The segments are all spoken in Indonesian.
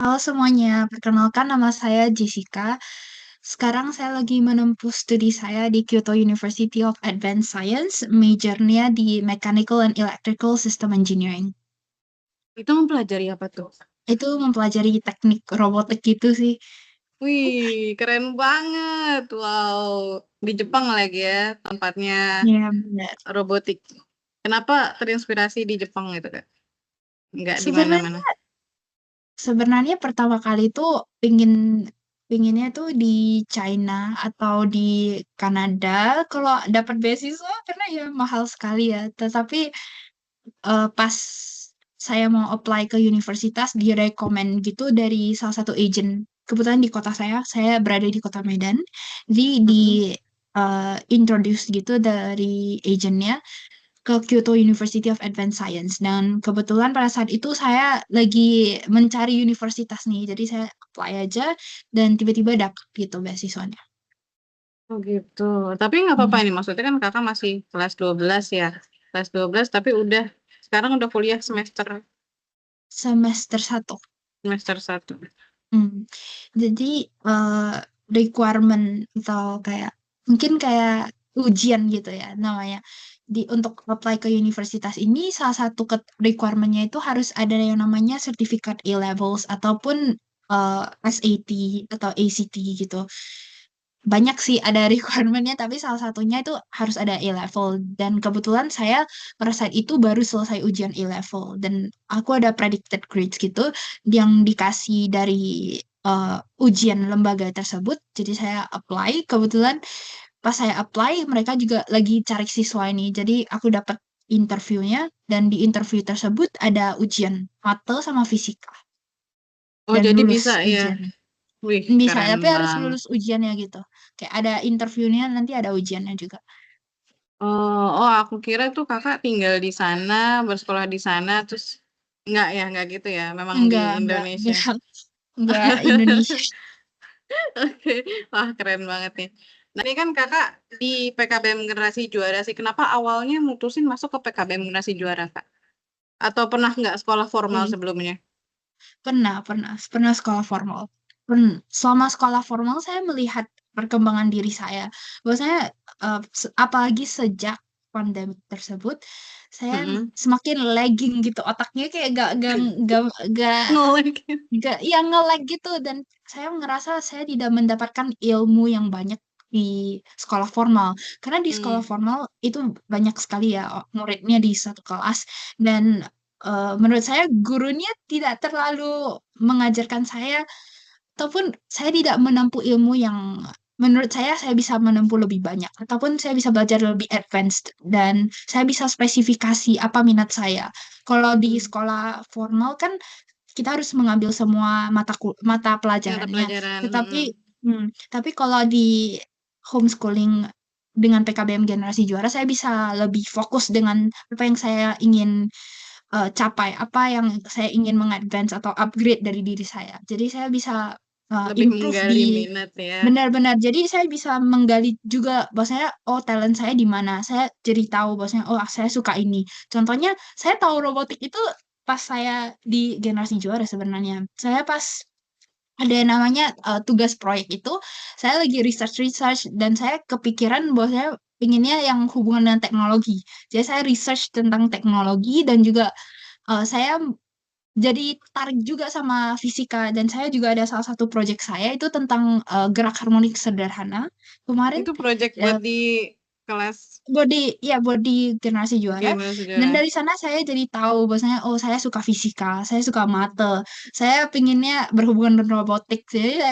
Halo semuanya, perkenalkan nama saya Jessica. Sekarang saya lagi menempuh studi saya di Kyoto University of Advanced Science, majornya di Mechanical and Electrical System Engineering. Itu mempelajari apa tuh? Itu mempelajari teknik robotik gitu sih. Wih, keren banget. Wow, di Jepang lagi ya tempatnya Ya, benar. robotik. Kenapa terinspirasi di Jepang gitu, Kak? Nggak di mana-mana. Sebenarnya sebenarnya pertama kali tuh pinginnya tuh di China atau di Kanada kalau dapat beasiswa karena ya mahal sekali ya. Tetapi pas saya mau apply ke universitas direkomend gitu dari salah satu agent. Kebetulan di kota saya berada di kota Medan, di Mm-mm. introduce gitu dari agentnya ke Kyoto University of Advanced Science. Dan kebetulan pada saat itu saya lagi mencari universitas nih, jadi saya apply aja dan tiba-tiba dapat gitu beasiswanya. Oh gitu. Tapi nggak apa-apa Hmm. ini. Maksudnya kan kakak masih kelas 12 ya. Kelas 12 tapi sekarang udah kuliah Semester 1. semester 1. Hmm. Jadi requirement atau kayak mungkin kayak ujian gitu ya namanya. Untuk apply ke universitas ini salah satu requirementnya itu harus ada yang namanya sertifikat A-levels ataupun SAT atau ACT gitu. Banyak sih ada requirementnya tapi salah satunya itu harus ada A-level dan kebetulan saya pada saat itu baru selesai ujian A-level dan aku ada predicted grades gitu yang dikasih dari ujian lembaga tersebut. Jadi saya apply, kebetulan pas saya apply mereka juga lagi cari siswa ini. Jadi aku dapat interviewnya dan di interview tersebut ada ujian mate sama fisika Oh dan jadi lulus bisa ya. ujiannya. Wih, Bisa, keren tapi harus banget. lulus ujiannya gitu. Kayak ada interviewnya, nanti ada ujiannya juga. Oh, aku kira tuh kakak tinggal di sana, bersekolah di sana, terus nggak gitu ya, memang di Indonesia. Enggak Indonesia. Oke, wah keren banget nih. Nah ini kan kakak di PKBM Generasi Juara sih, kenapa awalnya mutusin masuk ke PKBM Generasi Juara, Kak? Atau pernah nggak sekolah formal Oke. sebelumnya? Pernah sekolah formal. Selama sekolah formal saya melihat perkembangan diri saya. Bahwasanya apalagi sejak pandemi tersebut, saya Mm-mm. semakin lagging gitu otaknya kayak gak Nolak. gak yang nge-lag gitu dan saya ngerasa saya tidak mendapatkan ilmu yang banyak di sekolah formal karena di sekolah Hmm. formal itu banyak sekali ya muridnya di satu kelas dan menurut saya gurunya tidak terlalu mengajarkan saya ataupun saya tidak menempuh ilmu yang menurut saya bisa menempuh lebih banyak ataupun saya bisa belajar lebih advanced dan saya bisa spesifikasi apa minat saya. Kalau di Hmm. sekolah formal kan kita harus mengambil semua mata Mata pelajarannya. pelajaran. Tetapi Mm-mm. tapi kalau di homeschooling dengan PKBM Generasi Juara saya bisa lebih fokus dengan apa yang saya ingin capai, apa yang saya ingin mengadvance atau upgrade dari diri saya. Jadi saya bisa Lebih improve menggali di minat ya. benar-benar. Jadi saya bisa menggali juga bahwasanya oh talent saya di mana. Saya jadi tahu bahwasanya oh saya suka ini. Contohnya saya tahu robotik itu pas saya di Generasi Juara sebenarnya. Saya pas ada yang namanya tugas proyek itu, saya lagi research dan saya kepikiran bahwa saya inginnya yang hubungan dengan teknologi. Jadi saya research tentang teknologi dan juga saya jadi tarik juga sama fisika dan saya juga ada salah satu proyek saya itu tentang gerak harmonik sederhana. Kemarin Itu project buat eh, di kelas body generasi juara game dan sejarah. dari sana saya jadi tahu bahwasanya oh saya suka fisika, saya suka mate, saya pinginnya berhubungan dengan robotik. Jadi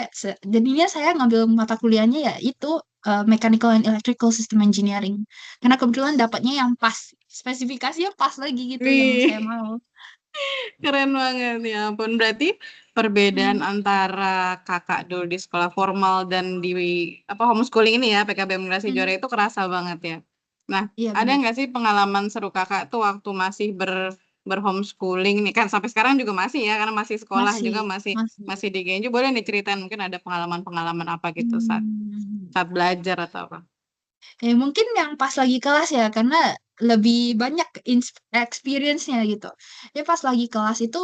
jadinya saya ngambil mata kuliahnya ya itu Mechanical and Electrical System Engineering karena kebetulan dapatnya yang pas, spesifikasinya pas lagi gitu yang saya Wih. mau. Keren banget ya ampun. Berarti perbedaan Hmm, antara kakak dulu di sekolah formal dan di apa homeschooling ini ya PKBM Generasi Juara hmm, itu kerasa banget ya. Nah, iya ada benar. nggak sih pengalaman seru kakak tuh waktu masih berhomeschooling nih kan sampai sekarang juga masih ya karena masih sekolah juga Masih, masih masih. masih di Genju. Boleh diceritain mungkin ada pengalaman-pengalaman apa gitu saat Hmm. saat belajar atau apa? Mungkin yang pas lagi kelas ya, karena lebih banyak experience-nya gitu. Ya pas lagi kelas itu,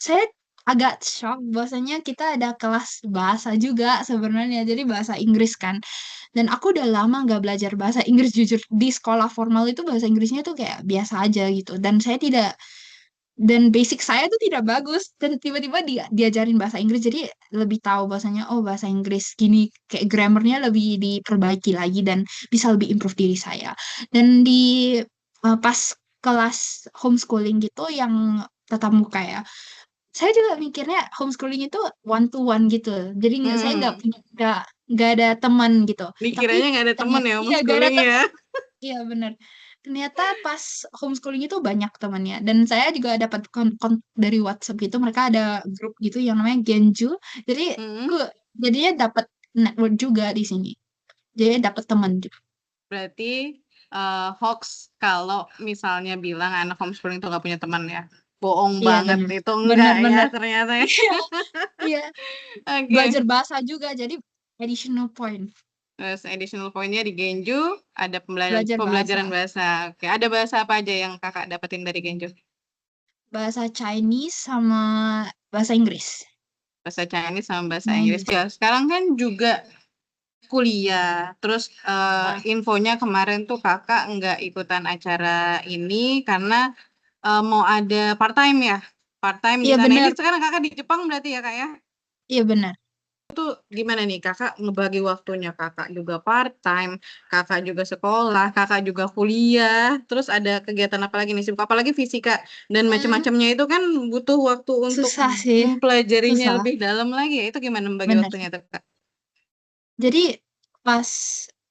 saya agak shock bahwasanya kita ada kelas bahasa juga sebenarnya, jadi bahasa Inggris kan. Dan aku udah lama nggak belajar bahasa Inggris, jujur di sekolah formal itu bahasa Inggrisnya tuh kayak biasa aja gitu. Dan basic saya tuh tidak bagus, dan tiba-tiba diajarin bahasa Inggris, jadi lebih tahu bahasanya, oh bahasa Inggris gini, kayak grammarnya lebih diperbaiki lagi dan bisa lebih improve diri saya. Dan pas kelas homeschooling gitu yang tatap muka ya, saya juga mikirnya homeschooling itu one to one gitu. Jadi saya nggak Hmm, punya nggak ada teman gitu. Tapi dikiranya nggak ada temen ternyata ya iya nggak ada homeschooling ya. teman. Iya benar. Ternyata pas homeschooling itu banyak temannya. Dan saya juga dapat dari WhatsApp gitu. Mereka ada grup gitu yang namanya Genju. Jadi Hmm, aku jadinya dapat network juga di sini. Jadi dapat teman juga. berarti hoax kalau misalnya bilang anak homeschooling itu nggak punya teman ya. Bohong Iya banget benar. itu enggak ya Benar-benar. ternyata ya. Iya, iya. Belajar Oke. bahasa juga. Jadi additional point. Terus additional point-nya di Genju ada pembelajaran Belajar pembelajaran bahasa. bahasa. Oke, ada bahasa apa aja yang kakak dapetin dari Genju? Bahasa Chinese sama bahasa Inggris. Bahasa Chinese sama bahasa Bahasa Inggris. Inggris. Ya, sekarang kan juga kuliah. Terus infonya kemarin tuh kakak nggak ikutan acara ini karena mau ada part time ya. Part time di Iya sana. Ini benar. sekarang kakak di Jepang berarti ya kak ya? Iya benar. Itu gimana nih kakak ngebagi waktunya, kakak juga part time, kakak juga sekolah, kakak juga kuliah, terus ada kegiatan apa lagi nih, sibuk apalagi fisika dan Hmm, macam-macamnya itu kan butuh waktu untuk susah sih. mempelajarinya Susah. lebih dalam lagi ya. Itu gimana membagi Benar. waktunya tuh kak? Jadi pas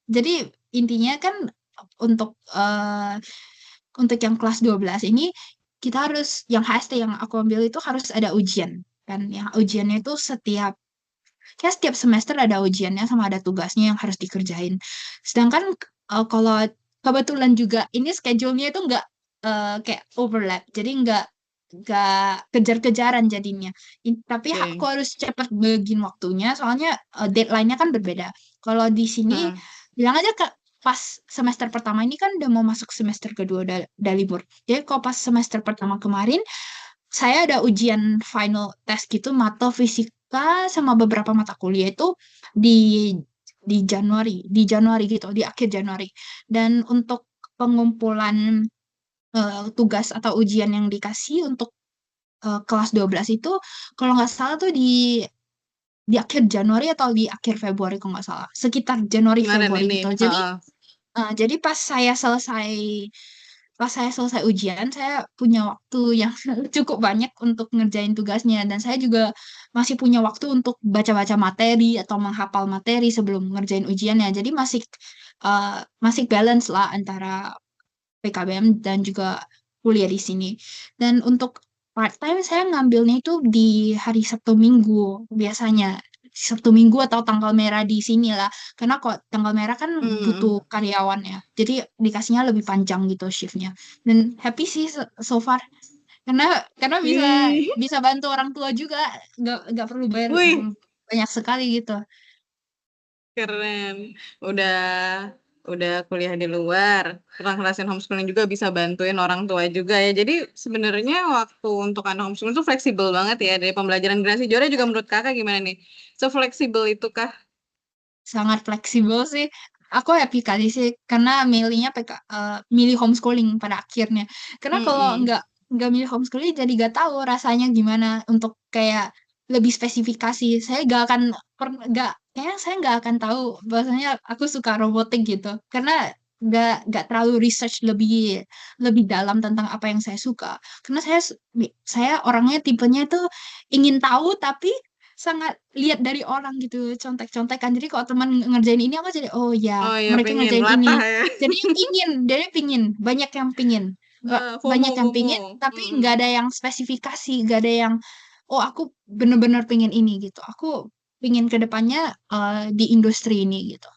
jadi intinya kan untuk untuk yang kelas 12 ini kita harus yang HST yang aku ambil itu harus ada ujian kan. Yang ujiannya itu setiap semester ada ujiannya sama ada tugasnya yang harus dikerjain. Sedangkan kalau kebetulan juga ini schedule-nya itu nggak kayak overlap, jadi nggak kejar-kejaran jadinya. Tapi aku Oke. harus cepat bagiin waktunya, soalnya deadline-nya kan berbeda. Kalau di sini Hmm. bilang aja ke pas semester pertama ini kan udah mau masuk semester kedua udah libur. Jadi kalau pas semester pertama kemarin saya ada ujian final test gitu, mata fisika sama beberapa mata kuliah itu di di Januari gitu, di akhir Januari. Dan untuk pengumpulan tugas atau ujian yang dikasih untuk kelas 12 itu kalau nggak salah tuh di akhir Januari atau di akhir Februari kalau nggak salah, sekitar Januari Kemarin Februari ini, gitu. Jadi heeh. jadi pas saya selesai ujian, saya punya waktu yang cukup banyak untuk ngerjain tugasnya, dan saya juga masih punya waktu untuk baca-baca materi atau menghafal materi sebelum ngerjain ujiannya. Jadi masih balance lah antara PKBM dan juga kuliah di sini. Dan untuk part time saya ngambilnya itu di hari Sabtu Minggu biasanya. Sabtu Minggu atau tanggal merah di sini lah. Karena kok tanggal merah kan Hmm. butuh karyawan ya. Jadi dikasihnya lebih panjang gitu shiftnya. Dan happy sih so far. Karena bisa Wih, bisa bantu orang tua juga. Nggak perlu bayar wih, banyak sekali gitu. keren. Udah udah kuliah di luar, pernah ngerasain homeschooling juga bisa bantuin orang tua juga ya. Jadi sebenarnya waktu untuk anak homeschooling itu fleksibel banget ya dari pembelajaran generasi juara juga menurut kakak gimana nih? Sefleksibel itu kah? Sangat fleksibel sih. Aku happy kali sih karena milih homeschooling pada akhirnya. Karena kalau Mm-mm. nggak milih homeschooling jadi nggak tahu rasanya gimana untuk kayak lebih spesifikasi. Saya nggak kayaknya saya nggak akan tahu bahwasanya aku suka robotik gitu. Karena nggak terlalu research lebih lebih dalam tentang apa yang saya suka. Karena saya orangnya tipenya tuh ingin tahu tapi sangat lihat dari orang gitu, contek-contekan. Jadi kalau teman ngerjain ini aku jadi oh ya Oh ya mereka pengen ngerjain latah ini. ya. Jadi pingin, banyak yang pingin. Banyak FOMO yang pingin FOMO. tapi nggak Mm-mm. ada yang spesifikasi, nggak ada yang oh aku bener-bener pingin ini gitu. Aku pingin ke depannya di industri ini gitu.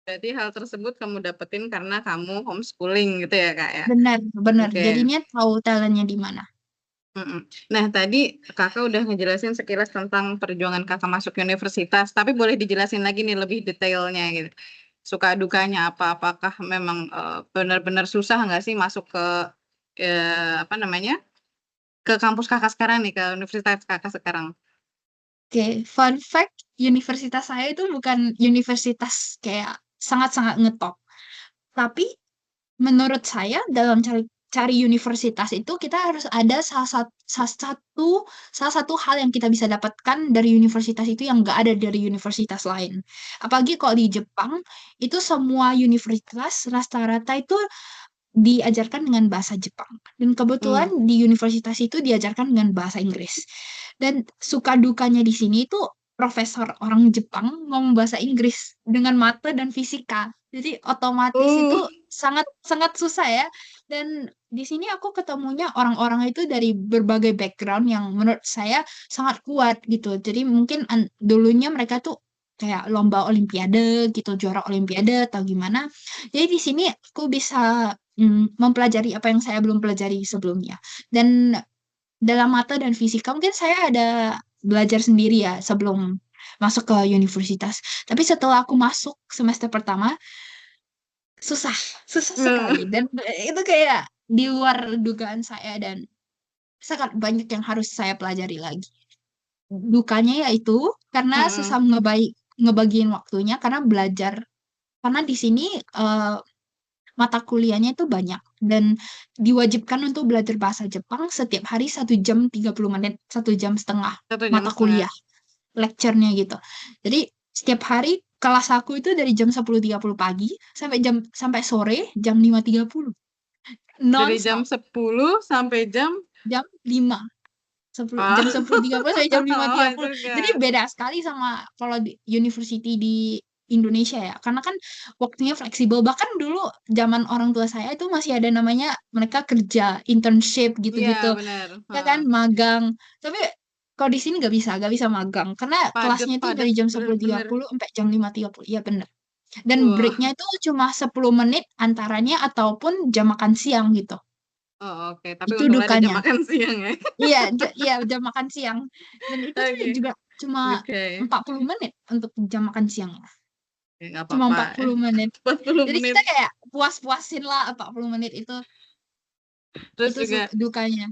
Berarti hal tersebut kamu dapetin karena kamu homeschooling gitu ya kak ya? Benar, benar. Oke. Jadinya tahu talentnya di mana. Mm-mm. Nah, tadi kakak udah ngejelasin sekilas tentang perjuangan kakak masuk universitas, tapi boleh dijelasin lagi nih lebih detailnya gitu. Suka dukanya apa? Apakah memang benar-benar susah nggak sih masuk ke apa namanya ke kampus Kakak sekarang nih, ke universitas Kakak sekarang? Oke, fun fact, universitas saya itu bukan universitas kayak sangat-sangat ngetop. Tapi menurut saya dalam cari universitas itu kita harus ada salah satu hal yang kita bisa dapatkan dari universitas itu yang nggak ada dari universitas lain. Apalagi kalau di Jepang itu semua universitas rata-rata itu diajarkan dengan bahasa Jepang. Dan kebetulan Hmm. di universitas itu diajarkan dengan bahasa Inggris. Dan suka dukanya di sini itu profesor orang Jepang ngomong bahasa Inggris dengan mata dan fisika. Jadi otomatis itu Uh, sangat sangat susah ya. Dan di sini aku ketemunya orang-orang itu dari berbagai background yang menurut saya sangat kuat gitu. Jadi mungkin dulunya mereka tuh kayak lomba olimpiade gitu, juara olimpiade atau gimana. Jadi di sini aku bisa mempelajari apa yang saya belum pelajari sebelumnya. Dan dalam mata dan fisika mungkin saya ada belajar sendiri ya sebelum masuk ke universitas. Tapi setelah aku masuk semester pertama, susah, susah sekali. Dan itu kayak di luar dugaan saya dan sangat banyak yang harus saya pelajari lagi. Dukanya yaitu karena susah mm-mm. ngebagiin waktunya karena belajar. Karena di sini mata kuliahnya itu banyak dan diwajibkan untuk belajar bahasa Jepang setiap hari 1 jam 30 menit, 1 jam setengah 1 jam mata setengah. kuliah, lecture-nya gitu. Jadi setiap hari kelas aku itu dari jam 10.30 pagi sampai sore jam 5.30 Dari jam non-stop 10 sampai jam jam 5 ah, jam 10.30 sampai jam lima lama tiga puluh Jadi juga. beda sekali sama kalau di university di Indonesia ya. Karena kan waktunya fleksibel. Bahkan dulu zaman orang tua saya itu masih ada namanya mereka kerja, internship Iya, gitu-gitu. benar. Ya Heeh. kan, magang. Tapi kalau di sini nggak bisa magang. Karena Padet, kelasnya itu padet, dari jam sepuluh tiga bener-bener. puluh sampai jam 5.30. Iya bener. Dan Wah. breaknya itu cuma 10 menit antaranya ataupun jam makan siang gitu. Oh, oke. Tapi Itu untungnya ada jam dukanya. makan siang ya. Iya, iya jam makan siang. Dan itu tuh Oke. juga cuma Oke. 40 menit untuk jam makan siangnya. Ya, nggak Cuma apa-apa. 40 menit. 40 Jadi menit. kita kayak puas-puasin lah 40 menit itu. Terus Itu juga, dukanya.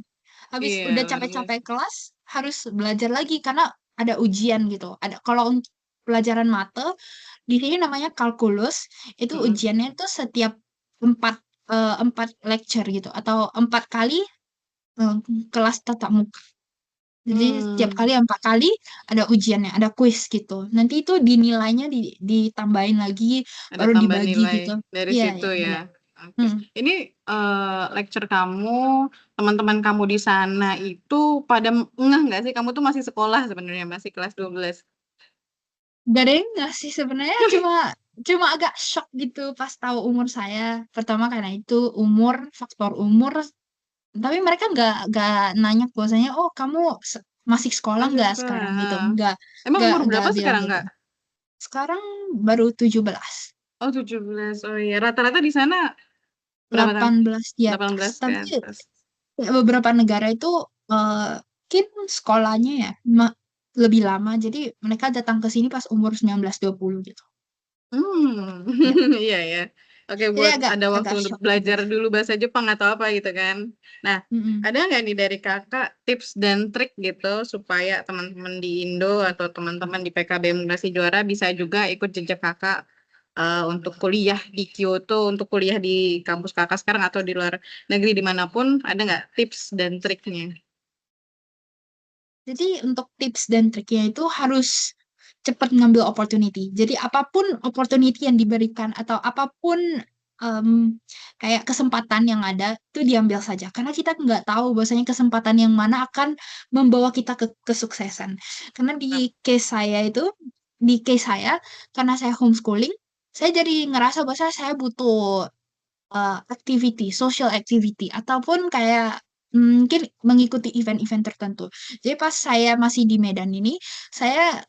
Habis iya, udah luar capek-capek biasa. kelas, harus belajar lagi karena ada ujian gitu. Kalau untuk pelajaran mate, di sini namanya kalkulus, itu Mm-mm. ujiannya itu setiap empat empat lecture gitu atau 4 kali eh, kelas tatap muka. Jadi setiap kali Hmm, 4 kali ada ujiannya, ada kuis gitu. Nanti itu dinilainya ditambahin lagi, ada baru tambahan dibagi nilai gitu. dari Iya, situ iya ya. benar. Oke. Hmm. Ini lecture kamu, teman-teman kamu di sana itu pada ngeh nggak sih? Kamu tuh masih sekolah sebenarnya, masih kelas 12. Gak ada yang nggak sih sebenarnya cuma cuma agak shock gitu pas tahu umur saya. Pertama karena itu umur, faktor umur. Tapi mereka nggak nanya bahwasanya, oh kamu masih sekolah Masih nggak sekolah. sekarang gitu. Ah. Nggak Emang nggak umur nggak berapa bilang sekarang, gitu. Kak? Sekarang baru 17, Oh, 17. Oh iya, rata-rata di sana berapa tahun? 18 di atas. 18 ke Tapi atas. ya, beberapa negara itu mungkin sekolahnya ya lebih lama, jadi mereka datang ke sini pas umur 19 20 gitu. Hmm, Ya, iya ya. Oke, jadi buat agak ada waktu agak untuk shock juga. belajar dulu bahasa Jepang atau apa gitu kan. Nah, Mm-mm. ada nggak nih dari kakak tips dan trik gitu supaya teman-teman di Indo atau teman-teman di PKB Generasi Juara bisa juga ikut jejak kakak untuk kuliah di Kyoto, untuk kuliah di kampus kakak sekarang atau di luar negeri dimanapun, ada nggak tips dan triknya? Jadi untuk tips dan triknya itu harus cepat ngambil opportunity. Jadi apapun opportunity yang diberikan atau apapun kayak kesempatan yang ada itu diambil saja. Karena kita nggak tahu bahwasanya kesempatan yang mana akan membawa kita ke kesuksesan. Karena di case saya karena saya homeschooling, saya jadi ngerasa bahwa saya butuh activity, social activity, ataupun kayak mungkin mengikuti event-event tertentu. Jadi pas saya masih di Medan ini, saya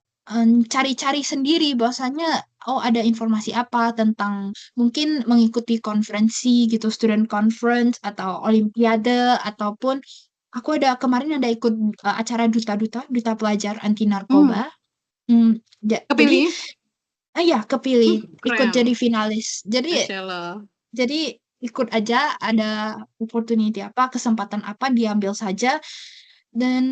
cari-cari sendiri bahwasanya oh ada informasi apa tentang mungkin mengikuti konferensi gitu, student conference atau olimpiade ataupun aku ada ikut acara duta pelajar anti Hmm, narkoba. Jadi kepilih? ya kepilih ikut jadi Keren. finalis. Jadi Masya Allah. jadi ikut aja, ada opportunity apa, kesempatan apa diambil saja, dan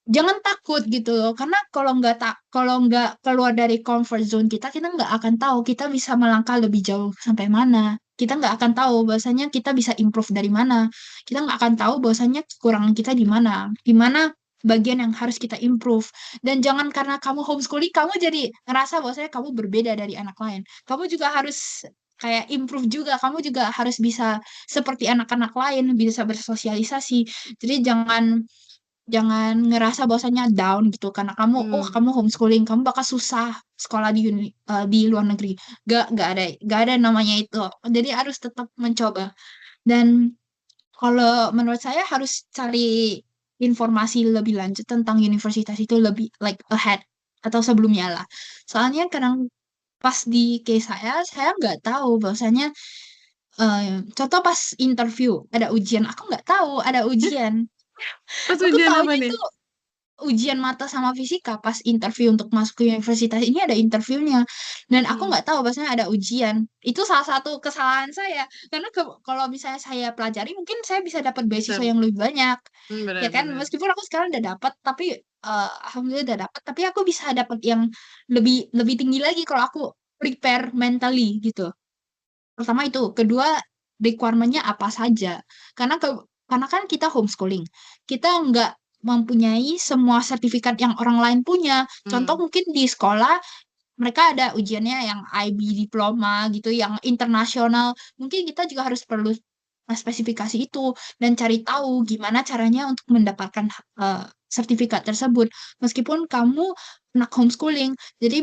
jangan takut gitu loh, karena kalau nggak keluar dari comfort zone kita, kita nggak akan tahu kita bisa melangkah lebih jauh sampai mana. Kita nggak akan tahu bahwasanya kita bisa improve dari mana. Kita nggak akan tahu bahwasanya kekurangan kita di mana bagian yang harus kita improve. Dan jangan karena kamu homeschooling, kamu jadi ngerasa bahwasanya kamu berbeda dari anak lain. Kamu juga harus kayak improve juga. Kamu juga harus bisa seperti anak-anak lain, bisa bersosialisasi. Jadi jangan jangan ngerasa bahwasannya down gitu karena Hmm. kamu homeschooling, kamu bakal susah sekolah di luar negeri. Gak ada namanya itu. Jadi harus tetap mencoba. Dan kalau menurut saya harus cari informasi lebih lanjut tentang universitas itu lebih like ahead atau sebelumnya lah. Soalnya kadang pas di case saya nggak tahu bahwasanya contoh pas interview ada ujian, aku nggak tahu ada ujian. Pas Aku ujian apa taunya nih? itu ujian mata sama fisika pas interview untuk masuk ke universitas ini ada interviewnya, dan aku Hmm. nggak tahu bahwasanya ada ujian. Itu salah satu kesalahan saya, karena kalau misalnya saya pelajari mungkin saya bisa dapat beasiswa Bisa. yang lebih banyak, ya kan, Benar-benar. meskipun aku sekarang udah dapat, tapi alhamdulillah udah dapat, tapi aku bisa dapat yang lebih lebih tinggi lagi kalau aku prepare mentally gitu. Pertama itu, kedua requirement-nya apa saja. Karena karena kan kita homeschooling, kita nggak mempunyai semua sertifikat yang orang lain punya. Contoh Hmm. mungkin di sekolah mereka ada ujiannya yang IB diploma gitu, yang internasional. Mungkin kita juga harus perlu spesifikasi itu dan cari tahu gimana caranya untuk mendapatkan sertifikat tersebut. Meskipun kamu anak homeschooling, jadi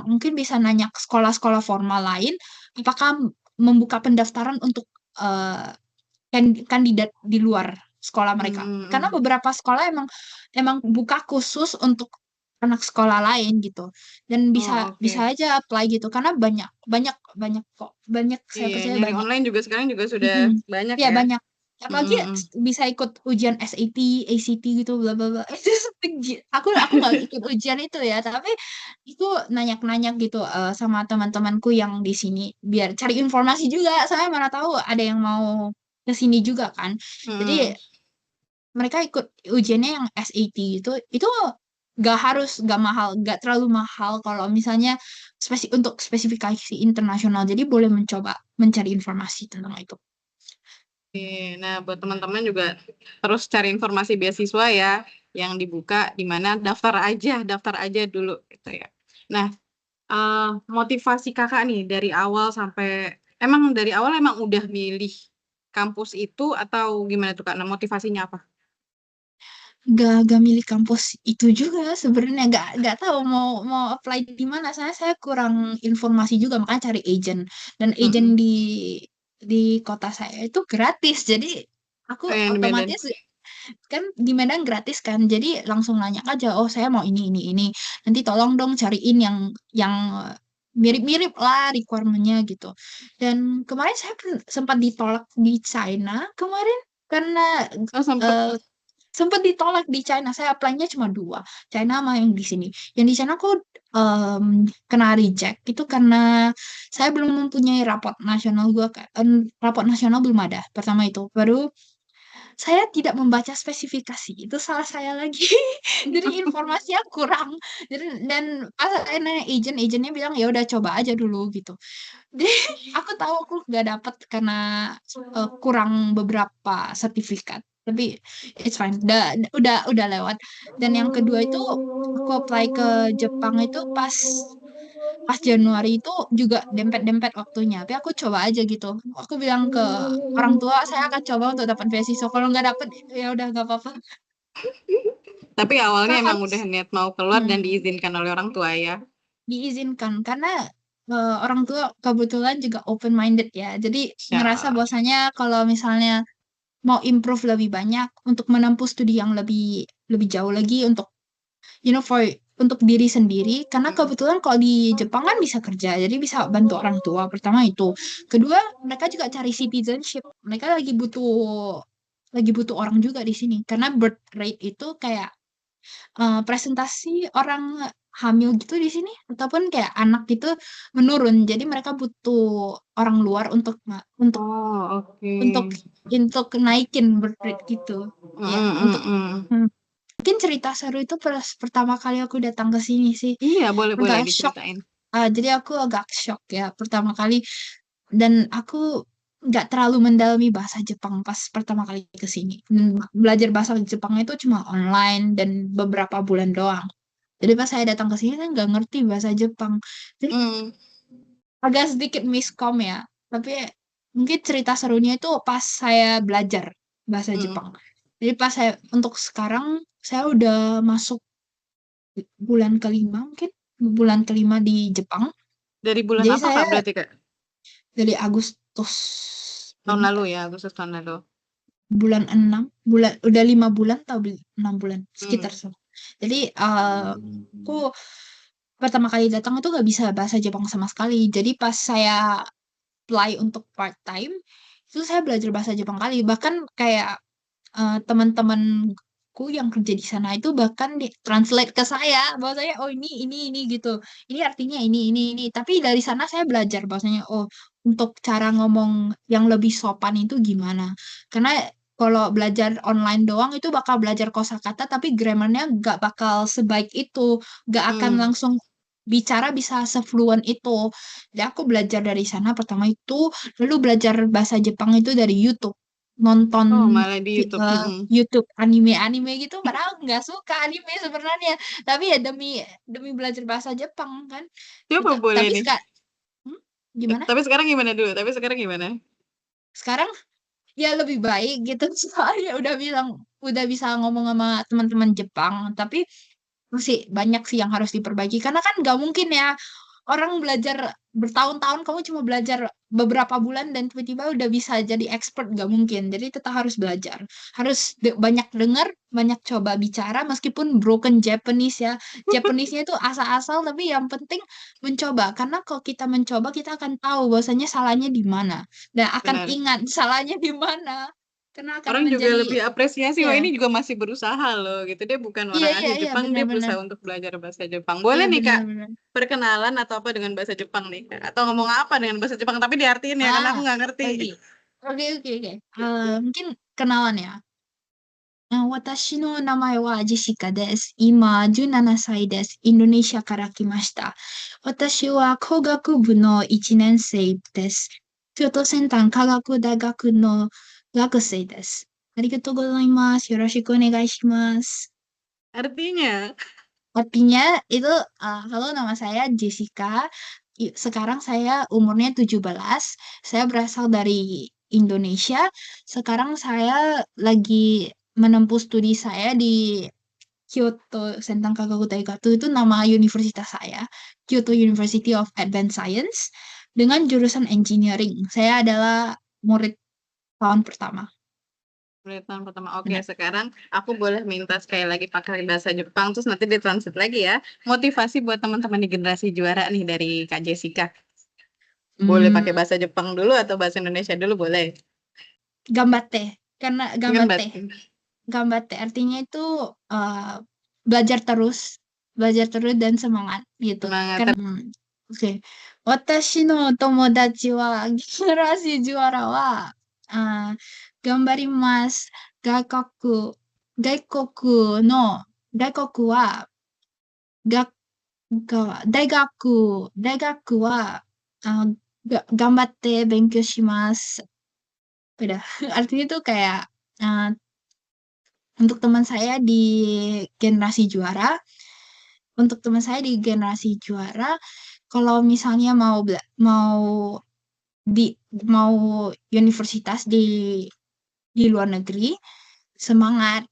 mungkin bisa nanya ke sekolah-sekolah formal lain, apakah membuka pendaftaran untuk eh, kandidat di luar sekolah Hmm. mereka. Hmm. Karena Hmm. beberapa sekolah emang emang buka khusus untuk anak sekolah lain gitu. Dan Oh, bisa oke. bisa aja apply gitu karena banyak banyak banyak kok. Banyak, saya Iya, percaya nyari banyak. online juga sekarang juga sudah Mm-mm. banyak Ya ya. banyak. Hmm. Apalagi Hmm. Hmm. bisa ikut ujian SAT, ACT gitu bla bla bla. Itu aku nggak ikut ujian itu ya, tapi itu nanya-nanya gitu sama teman-temanku yang di sini biar cari informasi juga. Saya mana tahu ada yang mau ke sini juga kan. Jadi Hmm. mereka ikut ujiannya yang SAT itu gak mahal, gak terlalu mahal kalau misalnya untuk spesifikasi internasional. Jadi boleh mencoba mencari informasi tentang itu. Oke. Nah, buat teman-teman juga terus cari informasi beasiswa ya yang dibuka di mana daftar aja dulu gitu ya. Nah, eh, motivasi kakak nih dari awal emang udah milih kampus itu atau gimana tuh kak? Nah, motivasinya apa? Gak milih kampus itu juga sebenarnya, gak tahu mau mau apply di mana. Saya kurang informasi juga, makanya cari agent, dan agent Mm-mm. di kota saya itu gratis, jadi aku Oh, yang di Medan. otomatis kan di Medan gratis kan, jadi langsung nanya aja, oh saya mau ini, nanti tolong dong cariin yang mirip-mirip lah requirement-nya gitu. Dan kemarin saya sempat ditolak di China kemarin karena Oh, sempet. eh, sempat ditolak di China. Saya apply-nya cuma dua, China sama yang di sini. Yang di China aku kena reject itu karena saya belum mempunyai raport nasional. Raport nasional belum ada, pertama itu. Baru saya tidak membaca spesifikasi, itu salah saya lagi. Jadi informasinya kurang. Dan pas saya nanya agentnya bilang ya udah coba aja dulu gitu. Jadi aku tahu aku nggak dapet karena kurang beberapa sertifikat. Tapi it's fine, udah lewat. Dan yang kedua itu aku apply ke Jepang itu pas Januari itu juga dempet-dempet waktunya. Tapi aku coba aja gitu. Aku bilang ke orang tua saya akan coba untuk dapat beasiswa. Kalau nggak dapet ya udah nggak apa-apa. Tapi awalnya Saya emang udah harus niat mau keluar dan hmm, diizinkan oleh orang tua ya. diizinkan karena orang tua kebetulan juga open minded ya. Jadi ngerasa Ya. bahwasanya kalau misalnya mau improve lebih banyak untuk menempuh studi yang lebih lebih jauh lagi untuk untuk diri sendiri, karena kebetulan kalau di Jepang kan bisa kerja, jadi bisa bantu orang tua. Pertama itu, kedua mereka juga cari citizenship, mereka lagi butuh orang juga di sini karena birth rate itu kayak presentasi orang hamil gitu di sini ataupun kayak anak gitu menurun. Jadi mereka butuh orang luar untuk untuk Oh, oke. untuk untuk naikin birth rate gitu. Ya, untuk mungkin cerita seru itu pertama kali aku datang ke sini sih. Iya, boleh Agak shock. diceritain. Jadi aku agak shock ya pertama kali dan aku nggak terlalu mendalami bahasa Jepang pas pertama kali ke sini. Belajar bahasa Jepang itu cuma online dan beberapa bulan doang. Jadi pas saya datang ke sini saya nggak ngerti bahasa Jepang. Jadi Hmm. agak sedikit miskom ya. Tapi mungkin cerita serunya itu pas saya belajar bahasa Hmm. Jepang. Jadi pas saya untuk sekarang saya udah masuk bulan kelima mungkin bulan kelima di Jepang. Dari bulan Jadi apa saya Kak berarti Kak? dari Agustus Tahun ini lalu ya, Agustus tahun lalu. bulan 6 bulan udah 5 bulan atau 6 bulan Hmm. sekitar so. Jadi aku pertama kali datang itu nggak bisa bahasa Jepang sama sekali. Jadi pas saya apply untuk part time itu saya belajar bahasa Jepang kali. Bahkan kayak teman-temanku yang kerja di sana itu bahkan di translate ke saya bahwasanya oh ini gitu. Ini artinya ini. Tapi dari sana saya belajar bahwasanya oh untuk cara ngomong yang lebih sopan itu gimana. Karena kalau belajar online doang itu bakal belajar kosakata tapi grammarnya nggak bakal sebaik itu, nggak akan Hmm. langsung bicara bisa sefluent itu. Jadi aku belajar dari sana pertama itu, lalu belajar bahasa Jepang itu dari YouTube nonton Oh, malah di YouTube. YouTube anime-anime gitu padahal nggak suka anime sebenarnya tapi ya demi demi belajar bahasa Jepang kan Coba itu boleh tapi nih. sekarang gimana Tapi sekarang gimana dulu? Tapi sekarang gimana? sekarang ya lebih baik gitu soalnya udah bisa ngomong sama teman-teman Jepang tapi masih banyak sih yang harus diperbaiki karena kan nggak mungkin ya orang belajar bertahun-tahun kamu cuma belajar beberapa bulan dan tiba-tiba udah bisa jadi expert nggak mungkin jadi tetap harus belajar harus banyak dengar banyak coba bicara meskipun broken Japanese ya Japanese-nya itu asal-asal tapi yang penting mencoba karena kalau kita mencoba kita akan tahu bahwasanya salahnya di mana dan akan Benar. ingat salahnya di mana karena akan Orang juga menjadi lebih apresiasi, wah ya ini juga masih berusaha loh gitu. Dia bukan iya orang iya asli iya Jepang, dia benar-benar berusaha untuk belajar bahasa Jepang. Boleh iya nih Kak, benar-benar perkenalan atau apa dengan bahasa Jepang nih? Atau ngomong apa dengan bahasa Jepang, tapi diartiin ya, karena aku ah nggak ngerti. oke oke. Mungkin kenalan ya. 私の名前はジェシカです。今、17歳です。インドネシアから来ました。私は工学部の1年生です。京都先端科学大学の学生です。ありがとうございます。よろしくお願いします。Artinya, Artinya itu, halo nama saya Jessica, sekarang saya umurnya 17, saya berasal dari Indonesia, sekarang saya lagi menempuh studi saya di Kyoto Sentang Kagaku Daigatu itu nama universitas saya, Kyoto University of Advanced Science, dengan jurusan engineering. Saya adalah murid tahun pertama. tahun pertama. Oke, Benar. sekarang aku boleh minta sekali lagi pakai bahasa Jepang, terus nanti ditranslate lagi ya. Motivasi buat teman-teman di generasi juara nih dari Kak Jessica. Boleh pakai Hmm, bahasa Jepang dulu atau bahasa Indonesia dulu boleh. Gambate, karena Ingat gambate. berarti. Gambate artinya itu eh, belajar terus dan semangat gitu. Semangat. Kan oke. Watashi no tomodachi wa generasi juara wa gambarimasu. Gaikoku gaikoku no gaikoku wa ga, daigaku wa gambatte benkyou shimasu. Udah. Artinya tuh kayak eh, untuk teman saya di generasi juara, untuk teman saya di generasi juara, kalau misalnya mau di mau universitas di luar negeri, semangat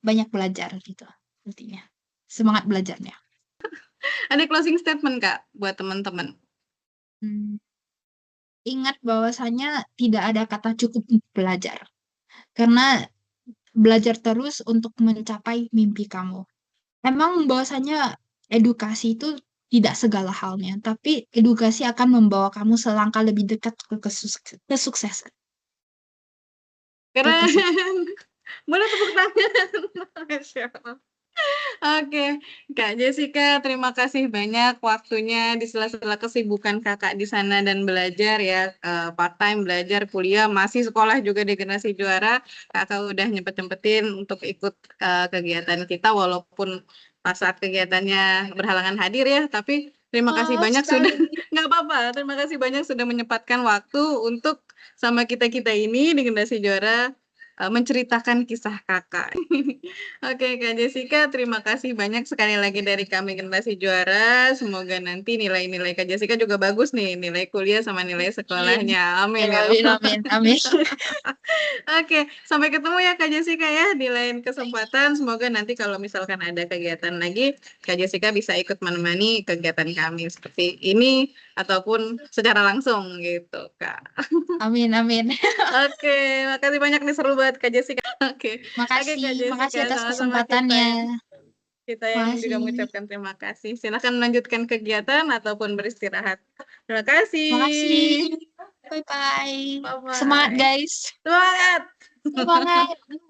banyak belajar gitu artinya. Semangat belajarnya. Ada closing statement Kak buat teman-teman. Hmm, Ingat bahwasanya tidak ada kata cukup untuk belajar. Karena belajar terus untuk mencapai mimpi kamu. Emang bahwasanya edukasi itu tidak segala halnya, tapi edukasi akan membawa kamu selangkah lebih dekat ke kesuksesan. Itu Keren. sih. Boleh tepuk tangan. Masya Allah. Oke, Kak Jessica, terima kasih banyak waktunya di sela-sela kesibukan Kakak di sana dan belajar ya, part-time belajar, kuliah, masih sekolah juga di Generasi Juara. Kakak udah nyempet-nyempetin untuk ikut kegiatan kita walaupun pas saat kegiatannya berhalangan hadir ya, tapi terima kasih Maaf banyak sudah sekali. nggak apa-apa, terima kasih banyak sudah menyempatkan waktu untuk sama kita-kita ini di Generasi Juara menceritakan kisah Kakak. Oke, Kak Jessica, terima kasih banyak sekali lagi dari kami Generasi Juara. Semoga nanti nilai-nilai Kak Jessica juga bagus nih, nilai kuliah sama nilai Amin. sekolahnya. Ya, Amin ya amin, Rabbal. amin, amin. Oke, sampai ketemu ya Kak Jessica ya di lain kesempatan. Semoga nanti kalau misalkan ada kegiatan lagi, Kak Jessica bisa ikut menemani kegiatan kami seperti ini ataupun secara langsung gitu, Kak. Amin, amin. Oke, makasih banyak nih seru banget Kak Jessica. Oke Makasih, Kak makasih Jessica, atas sama-sama kesempatannya. kita yang juga Makasih, mengucapkan terima kasih. Silakan melanjutkan kegiatan ataupun beristirahat. Terima makasih. kasih. Bye-bye. Bye Semangat, bye. guys. Semangat. Semangat.